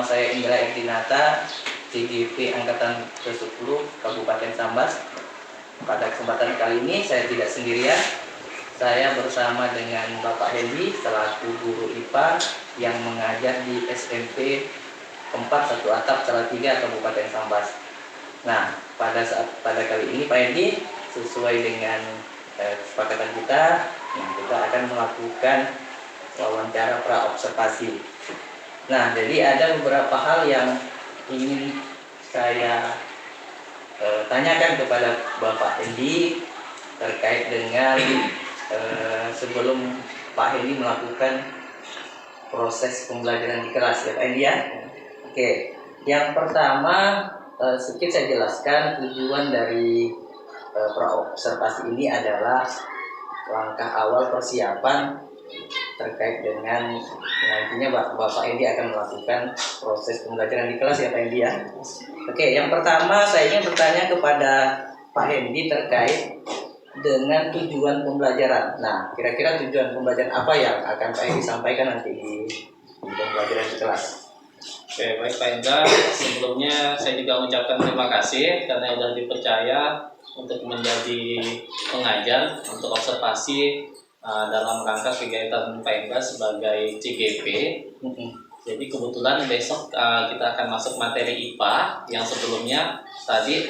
saya Indra Ekdinata, CGP Angkatan ke-10 Kabupaten Sambas. Pada kesempatan kali ini saya tidak sendirian. Saya bersama dengan Bapak Hendy selaku guru IPA yang mengajar di SMP 4 1 Atap Salatiga Kabupaten Sambas. Nah, pada kali ini Pak Hendy, sesuai dengan kesepakatan kita akan melakukan wawancara praobservasi. Nah, jadi ada beberapa hal yang ingin saya tanyakan kepada Bapak Hendy terkait dengan sebelum Pak Hendy melakukan proses pembelajaran di kelas, ya Pak Hendy ya. Oke, yang pertama sedikit saya jelaskan tujuan dari praobservasi ini adalah langkah awal persiapan terkait dengan nantinya Bapak Hendy akan melakukan proses pembelajaran di kelas, ya Pak Hendy ya. Oke, yang pertama saya ingin bertanya kepada Pak Hendy terkait dengan tujuan pembelajaran. Nah, kira-kira tujuan pembelajaran apa yang akan Pak Hendy sampaikan nanti di pembelajaran di kelas? Oke, baik Pak Indra. Sebelumnya saya juga mengucapkan terima kasih karena sudah dipercaya untuk menjadi pengajar untuk observasi dalam rangka kegiatan Pak Indra sebagai CGP. Jadi kebetulan besok kita akan masuk materi IPA yang sebelumnya tadi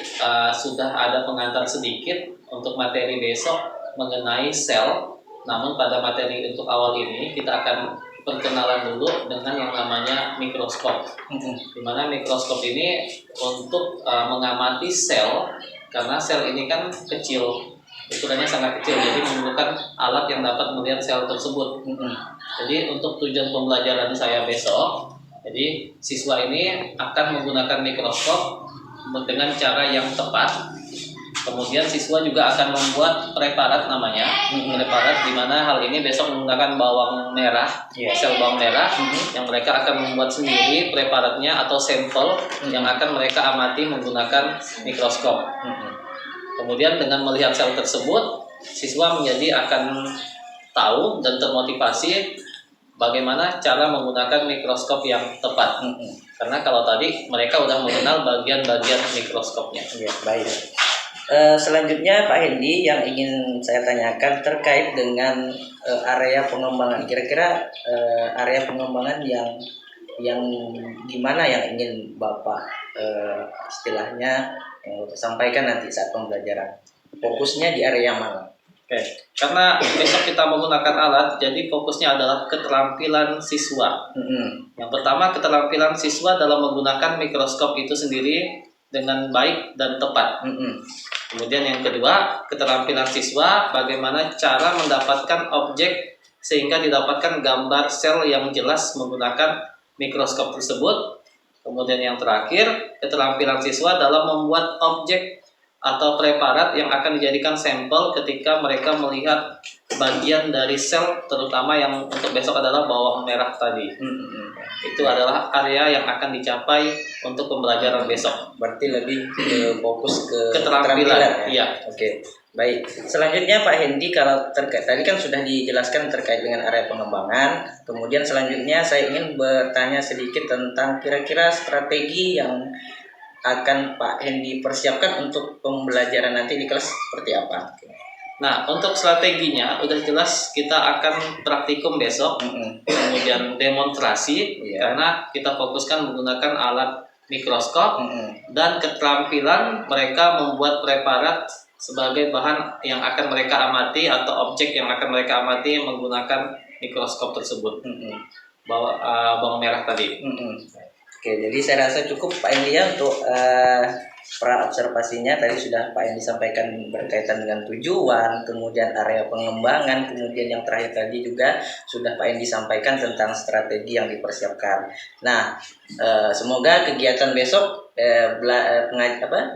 sudah ada pengantar sedikit untuk materi besok mengenai sel. Namun pada materi untuk awal ini kita akan perkenalan dulu dengan yang namanya mikroskop. Di mana mikroskop ini untuk mengamati sel, karena sel ini kan kecil, ukurannya sangat kecil, jadi memerlukan alat yang dapat melihat sel tersebut. Jadi untuk tujuan pembelajaran saya besok, jadi siswa ini akan menggunakan mikroskop dengan cara yang tepat. Kemudian siswa juga akan membuat preparat namanya, preparat di mana hal ini besok menggunakan bawang merah, sel bawang merah, yang mereka akan membuat sendiri preparatnya atau sampel yang akan mereka amati menggunakan mikroskop. Kemudian dengan melihat sel tersebut, siswa menjadi akan tahu dan termotivasi bagaimana cara menggunakan mikroskop yang tepat. Karena kalau tadi mereka sudah mengenal bagian-bagian mikroskopnya. Ya, baik. Selanjutnya Pak Hendy, yang ingin saya tanyakan terkait dengan area pengembangan. Kira-kira area pengembangan yang gimana yang ingin Bapak istilahnya sampaikan nanti saat pembelajaran? Fokusnya di area yang mana? Oke, karena besok kita menggunakan alat, jadi fokusnya adalah keterampilan siswa. Yang pertama, keterampilan siswa dalam menggunakan mikroskop itu sendiri dengan baik dan tepat. Kemudian yang kedua, keterampilan siswa bagaimana cara mendapatkan objek sehingga didapatkan gambar sel yang jelas menggunakan mikroskop tersebut. Kemudian yang terakhir, keterampilan siswa dalam membuat objek atau preparat yang akan dijadikan sampel ketika mereka melihat bagian dari sel, terutama yang untuk besok adalah bawang merah tadi. Itu adalah area yang akan dicapai untuk pembelajaran besok. Berarti lebih fokus ke keterampilan. Ya? Oke, baik. Selanjutnya Pak Hendy, kalau terkait tadi kan sudah dijelaskan terkait dengan area pengembangan. Kemudian selanjutnya saya ingin bertanya sedikit tentang kira-kira strategi yang akan Pak Hendy persiapkan untuk pembelajaran nanti di kelas seperti apa? Nah, untuk strateginya udah jelas kita akan praktikum besok, kemudian demonstrasi, karena kita fokuskan menggunakan alat mikroskop dan keterampilan mereka membuat preparat sebagai bahan yang akan mereka amati atau objek yang akan mereka amati menggunakan mikroskop tersebut. Bawang merah tadi. Oke, jadi saya rasa cukup Pak Hendy ya untuk praobservasinya. Tadi sudah Pak Hendy sampaikan berkaitan dengan tujuan, kemudian area pengembangan, kemudian yang terakhir tadi juga sudah Pak Hendy sampaikan tentang strategi yang dipersiapkan. Nah, semoga kegiatan besok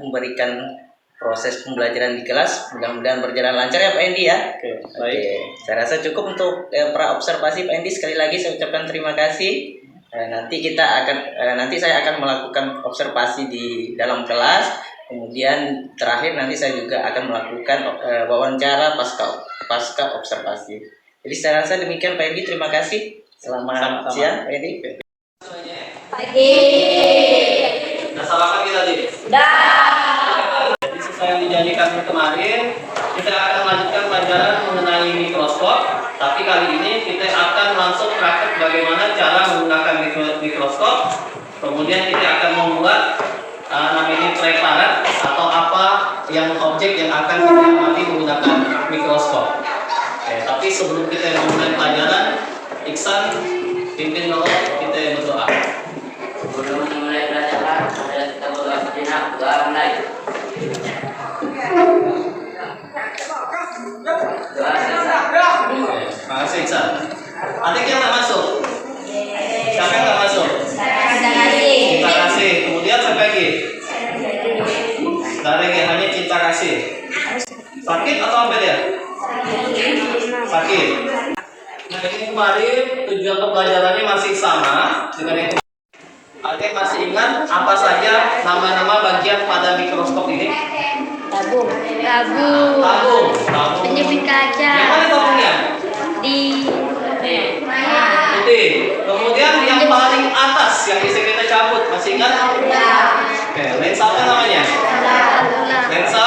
memberikan proses pembelajaran di kelas mudah-mudahan berjalan lancar ya Pak Hendy ya. Baik. Saya rasa cukup untuk praobservasi Pak Hendy. Sekali lagi saya ucapkan terima kasih. Nanti saya akan melakukan observasi di dalam kelas. Kemudian terakhir nanti saya juga akan melakukan wawancara pasca observasi. Jadi saya rasa demikian Pak Hendy. Terima kasih. Selamat siang Pak Hendy. Sepakat kita di? Jadi sesuai yang dijanjikan kemarin, kita akan melanjutkan pelajaran mengenai mikroskop. Tapi kali ini kita akan langsung praktek bagaimana cara menggunakan mikroskop. Kemudian kita akan membuat namanya preparat atau apa yang objek yang akan kita amati menggunakan mikroskop. Tapi sebelum kita memulai pelajaran, Iksan pimpin dulu kita berdoa. Sebelum memulai pelajaran, kita berdoa sejenak. Doa mulai. Doa sejenak. Terima kasih Iksan. Adik yang tak masuk? Siapa yang tak masuk? Cinta kasih. Kemudian siapa lagi? Dari hanya cinta kasih. Sakit atau apa dia? Sakit. Nah ini kemarin tujuan pembelajarannya masih sama dengan yang Adik masih ingat apa saja nama-nama bagian pada mikroskop ini? Tabung. Tabung. Penyebit kaca. Yang mana tabungnya? Di Putih. Kemudian yang paling atas yang bisa kita cabut masih ingat? Oke, lensa apa namanya? Lensa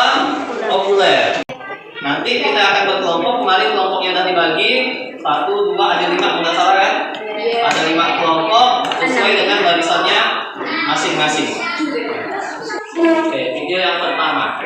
okuler. Nanti kita akan berkelompok. Kemarin kelompoknya sudah dibagi 1, 2, ada 5, nggak salah kan? Ada 5 kelompok sesuai dengan barisannya masing-masing. Oke, video yang pertama.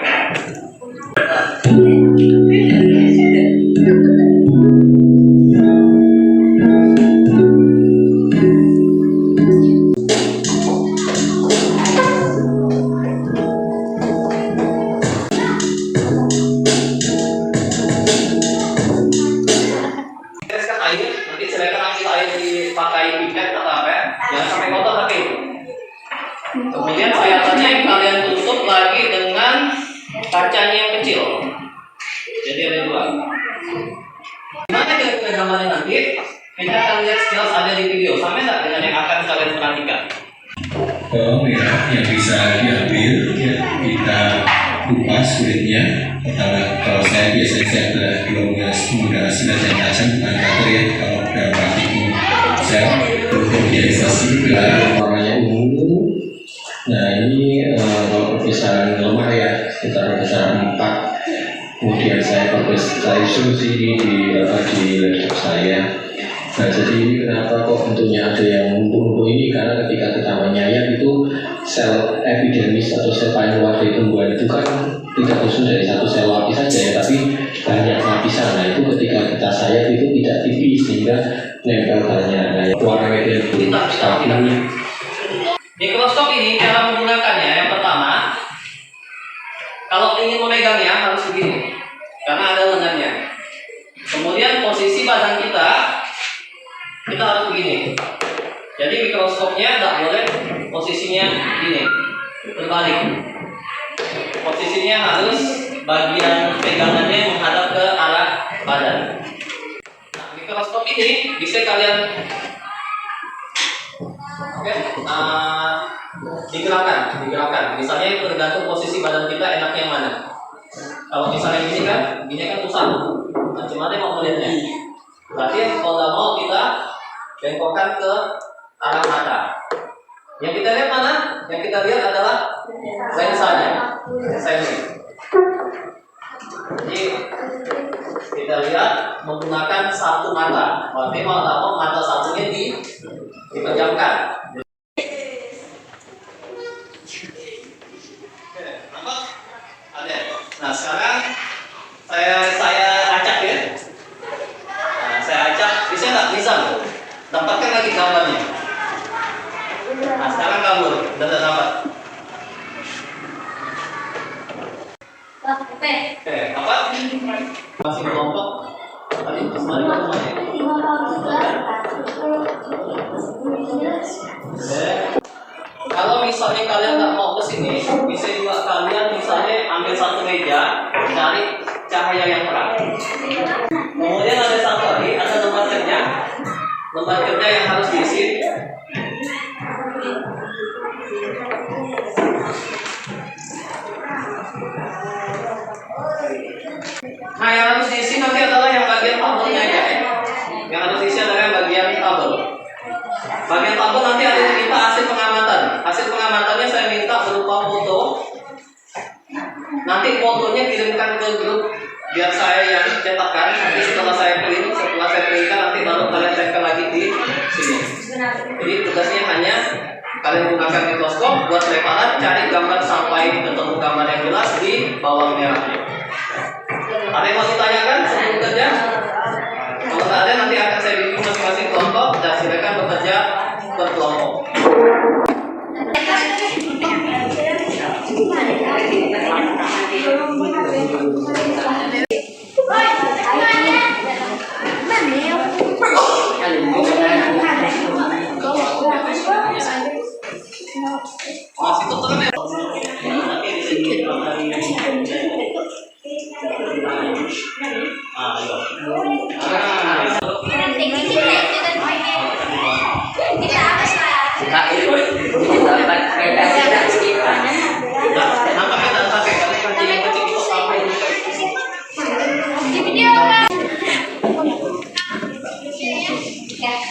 Teteskan air, nanti silakan ambil air dipakai pipet atau apa ya. Jangan sampai kotor tapi. Kemudian sayatannya kalian tutup lagi dengan kacanya yang kecil. Jadi ada 2. Gimana kira-kira gambarnya nanti? Kita akan lihat sekilas ada di video. Sama enggak dengan yang akan kalian perhatikan? Bawang merah yang bisa diambil, ya, kita kupas kulitnya. Pertama, kalau saya biasanya adalah menggunakan silet yang tajam bukan cutter ya. Kalau dalam praktikum saya untuk biasasi warnanya ungu. Nah ini kalau perpisahan lemah ya sekitar perpisahan 4. Kemudian saya instruksi di laptop saya. Nah jadi ini kenapa kok bentuknya ada yang lumpuh-lumpuh ini, karena ketika kita menyayat itu sel epidermis atau sel paruh dari tumbuhan itu kan tidak khusus dari satu sel lapis saja ya, tapi banyak lapisan. Nah itu ketika kita sayat itu tidak tipis sehingga nempel banyak. Nah warna media itu Mikroskop ini cara menggunakannya yang pertama, kalau ingin memegangnya harus begini, karena ada lengannya. Kemudian posisi badan kita harus begini. Jadi mikroskopnya tidak boleh posisinya gini, berbalik. Posisinya harus bagian pegangannya menghadap ke arah badan. Nah, mikroskop ini bisa kalian digerakkan. Misalnya tergantung posisi badan kita enaknya yang mana. Kalau misalnya gini kan susah. Macam mana mau melihatnya? Berarti kalau nggak mau kita bengkokkan ke arah mata. Yang kita lihat mana? Yang kita lihat adalah lensanya. Ini. Jadi kita lihat menggunakan satu mata. Berarti mau mata satunya dipejamkan. Nah sekarang saya acak ya. Nah, saya acak, bisa nggak? Bisa. Dapatkan lagi gambarnya. Nah sekarang kabur, udah dapat. Oke, apa? Masih kelompok. Tadi kemarin kemana? Kalau misalnya kalian nggak mau ke sini, bisa juga kalian misalnya ambil satu meja, cari cahaya yang terang. Kemudian ada satu lagi, ada lembar kerja yang harus diisi. Nah, yang harus diisi nanti adalah yang bagian tabelnya ya. Yang harus diisi adalah yang bagian tabel. Bagian tabel nanti ada kita hasil pengambilan pengamatannya saya minta berupa foto. Nanti fotonya kirimkan ke grup biar saya yang cetakkan. Nanti setelah saya printkan nanti baru kalian tempel lagi di sini. Jadi tugasnya hanya kalian gunakan mikroskop buat leparan, cari gambar sampai ketemu gambar yang jelas di bawah merahnya. Ada yang mau ditanyakan sebelum kerja? Kalau tak ada, nanti akan saya bimbing masing-masing kelompok dan silakan bekerja berkelompok. Masih tutup ya?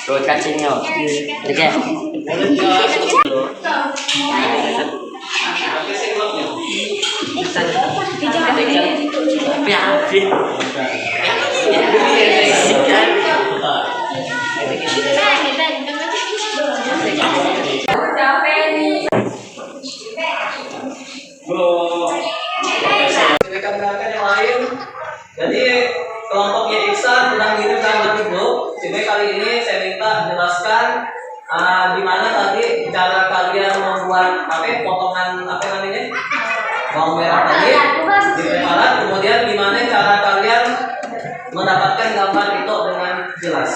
Rồi cắt trên nhau. Được chưa? Rekan-rekan yang lain, jadi kelompoknya Iksan sedang ngirim gambar di grup. Jadi kali ini saya minta jelaskan di mana tadi cara kalian membuat potongan namanya bawang merah tadi di preparat, kemudian gimana cara kalian mendapatkan gambar itu dengan jelas.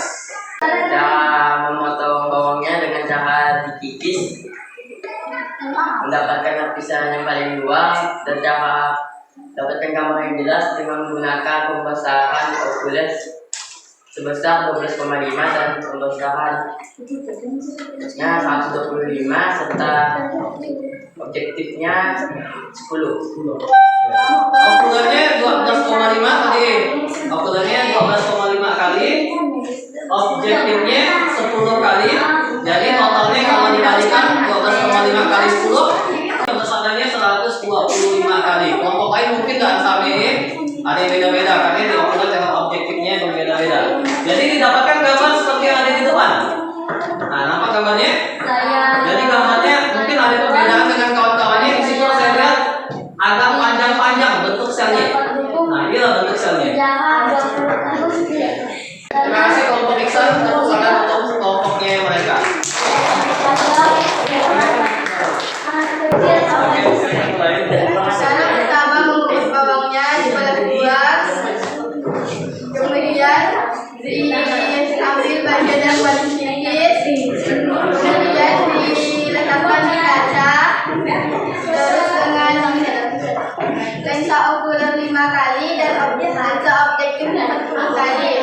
Cara memotong bawangnya dengan cara dikikis, mendapatkan lapisan yang paling luas, dan cara dapatkan gambar yang jelas dengan menggunakan pembesaran okuler sebesar 12,5 dan pembesaran 125 serta objektifnya 10. Okulernya 12,5 tadi. Okulernya 12,5 kali. Objektifnya 10 kali. Jadi totalnya kalau dikalikan 12,5 kali 10, pembesarannya 125 kali. Kelompok lain mungkin nggak sampai, ada yang beda-beda karena di okuler dengan objektifnya yang berbeda-beda. Jadi didapatkan gambar seperti yang ada di depan. Nah, nampak gambarnya? Jadi gambarnya mungkin ada perbedaan dengan kawan-kawannya. Di situ saya lihat agak panjang-panjang bentuk selnya. Nah, inilah bentuk selnya. Terima kasih kelompok Iksan, tepuk tangan untuk kelompoknya mereka. Cara pertama mengukus bawangnya dibelah dua, kemudian diambil bagian yang paling sedikit, kemudian diletakkan di kaca, terus dengan lensa okuler 5 kali dan lensa objektif 40 kali.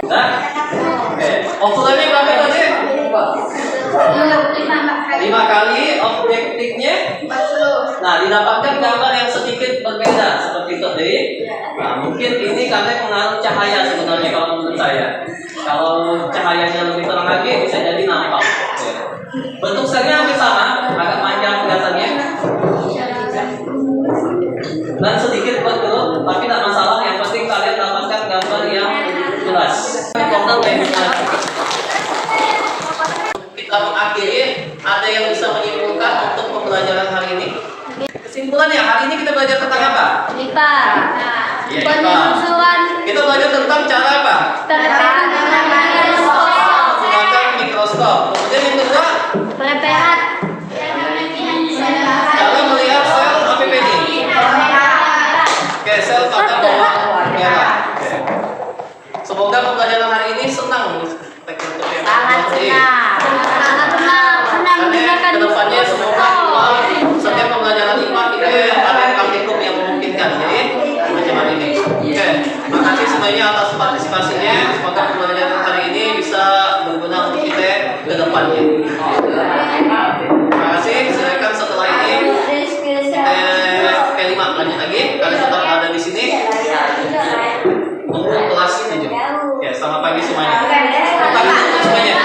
Nah, okulernya berapa tadi? 5 kali, objektifnya 40. Nah, didapatkan gambar yang sedikit berbeda seperti itu tadi. Nah, mungkin ini karena pengaruh cahaya sebenarnya kalau menurut saya. Kalau cahayanya lebih terang lagi bisa jadi nampak. Bentuk selnya hampir sama, agak panjang kelihatannya. Dan sedikit betul, tapi tidak masalah. Yang penting kalian dapatkan gambar yang jelas. Kita mengakhiri, ada yang bisa menyimpulkan untuk pembelajaran hari ini? Kesimpulannya, hari ini kita belajar tentang apa? Lipat. Ya, Penyusuan. kita belajar tentang cara apa? Menggunakan mikroskop. Kemudian yang kedua, Preparat. cara melihat sel APPD. Oke, sel pada bawang merah. Oke. Semoga pembelajaran hari ini senang. Sangat senang. Sangat senang. Senang Karena menggunakan kedepannya semoga setiap pembelajaran IPA itu ada praktikum yang memungkinkan. Jadi macam ini. Oke, terima kasih semuanya atas partisipasinya. Semoga pembelajaran hari ini bisa berguna untuk kita ke depannya. Terima kasih. Silakan setelah ini P5 lanjut lagi. Kalian tetap ada di sini untuk kelas 7. Ya, selamat pagi semuanya. Selamat pagi untuk semuanya.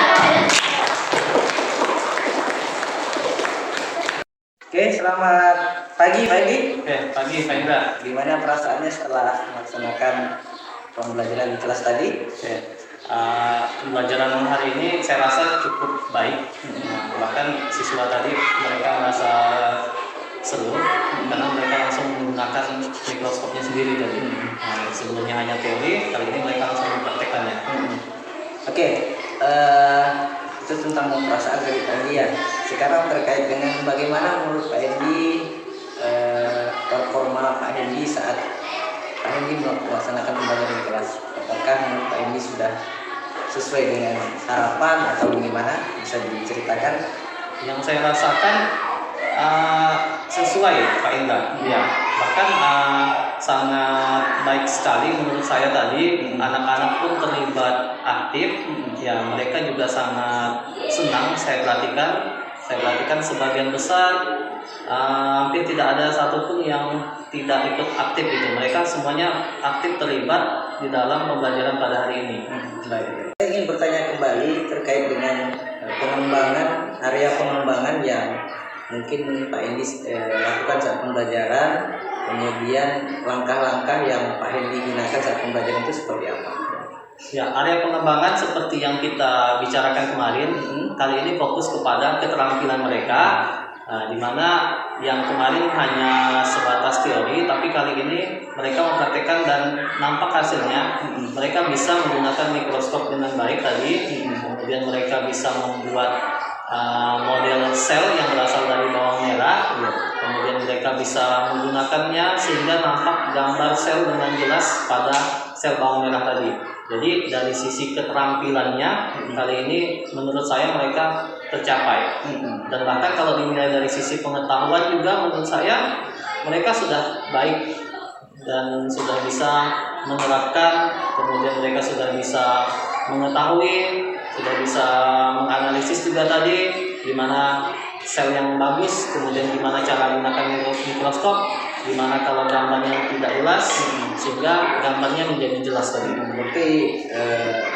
Oke, selamat pagi Pak Edi. Oke, pagi Pak Indra. Gimana perasaannya setelah melaksanakan pembelajaran di kelas tadi? Oke, pembelajaran hari ini saya rasa cukup baik. Bahkan siswa tadi mereka merasa seru karena mereka langsung menggunakan mikroskopnya sendiri tadi. Sebelumnya hanya teori, kali ini mereka langsung mempraktekkannya. Oke, itu tentang perasaan dari Pak Edi ya. Sekarang terkait dengan bagaimana menurut Pak Edi performa Pak Edi saat Pak Edi melaksanakan pembelajaran di kelas. Apakah menurut Pak Edi sudah sesuai dengan harapan atau bagaimana? Bisa diceritakan? Yang saya rasakan sesuai Pak Indra. Ya, bahkan sangat baik sekali menurut saya tadi. Anak-anak pun terlibat aktif. Ya, mereka juga sangat senang saya perhatikan. Saya perhatikan sebagian besar hampir tidak ada satupun yang tidak ikut aktif gitu. Mereka semuanya aktif terlibat di dalam pembelajaran pada hari ini. Baik. Saya ingin bertanya kembali terkait dengan pengembangan area pengembangan yang mungkin Pak Edi lakukan saat pembelajaran, kemudian langkah-langkah yang Pak Edi gunakan saat pembelajaran itu seperti apa? Ya, area pengembangan seperti yang kita bicarakan kemarin, kali ini fokus kepada keterampilan mereka, di mana yang kemarin hanya sebatas teori, tapi kali ini mereka mempraktekkan dan nampak hasilnya. Mereka bisa menggunakan mikroskop dengan baik tadi, kemudian mereka bisa membuat model sel yang berasal dari bawang merah, kemudian mereka bisa menggunakannya sehingga nampak gambar sel dengan jelas pada sel bawang merah tadi. Jadi dari sisi keterampilannya kali ini menurut saya mereka tercapai. Dan bahkan kalau dinilai dari sisi pengetahuan juga menurut saya mereka sudah baik dan sudah bisa menerapkan, kemudian mereka sudah bisa mengetahui, sudah bisa menganalisis juga tadi di mana sel yang bagus, kemudian gimana cara menggunakan mikroskop, gimana kalau gambarnya tidak jelas, sehingga gambarnya menjadi jelas tadi. Berarti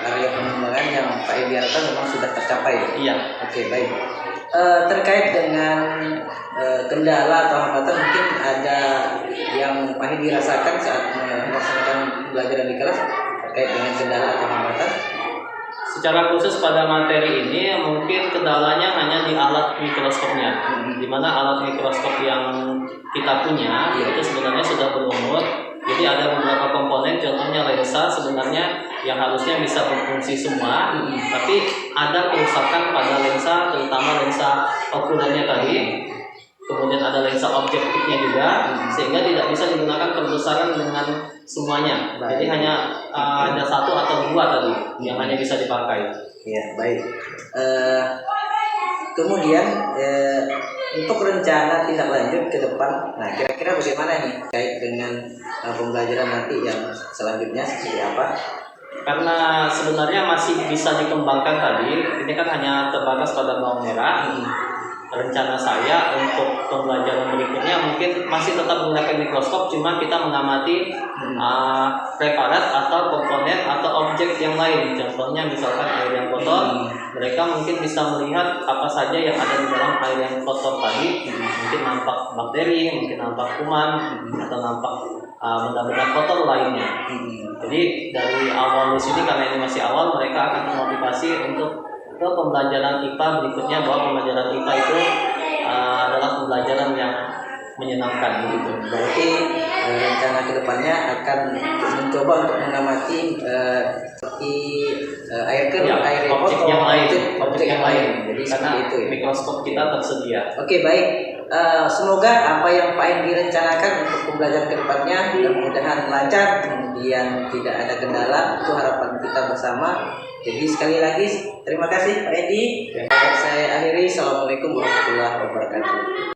area pengembangan yang Pak Edi harapkan memang sudah tercapai. Iya. Oke, baik. Terkait dengan kendala atau hambatan mungkin ada yang Pak Edi rasakan saat melaksanakan pembelajaran di kelas terkait dengan kendala atau hambatan? Secara khusus pada materi ini mungkin kendalanya hanya di alat mikroskopnya, di mana alat mikroskop yang kita punya itu sebenarnya sudah berumur. Jadi ada beberapa komponen, contohnya lensa sebenarnya yang harusnya bisa berfungsi semua, tapi ada kerusakan pada lensa, terutama lensa okulernya tadi. Kemudian ada lensa objektifnya juga, sehingga tidak bisa digunakan perbesaran dengan semuanya. Jadi hanya ada satu atau dua tadi yang hanya bisa dipakai. Ya, baik. Kemudian untuk rencana tindak lanjut ke depan, nah kira-kira bagaimana nih terkait dengan pembelajaran nanti yang selanjutnya seperti apa? Karena sebenarnya masih bisa dikembangkan tadi, ini kan hanya terbatas pada bawang merah. Rencana saya untuk pembelajaran berikutnya mungkin masih tetap menggunakan mikroskop, cuma kita mengamati preparat atau komponen atau objek yang lain. Contohnya misalkan air yang kotor, mereka mungkin bisa melihat apa saja yang ada di dalam air yang kotor tadi. Mungkin nampak bakteri, mungkin nampak kuman, atau nampak benda-benda kotor lainnya. Jadi dari awal di sini, karena ini masih awal, mereka akan termotivasi untuk ke pembelajaran IPA berikutnya, bahwa pembelajaran IPA itu adalah pembelajaran yang menyenangkan gitu. Berarti rencana kedepannya akan mencoba untuk mengamati seperti air keruh, air objek kotor, yang lain. Jadi Karena seperti itu ya. mikroskop kita tersedia. Oke, baik. Semoga apa yang Pak Edi rencanakan untuk pembelajaran kedepannya mudah-mudahan lancar, kemudian tidak ada kendala. Itu harapan kita bersama. Jadi sekali lagi terima kasih Pak Edi. Saya akhiri. Assalamualaikum warahmatullahi wabarakatuh.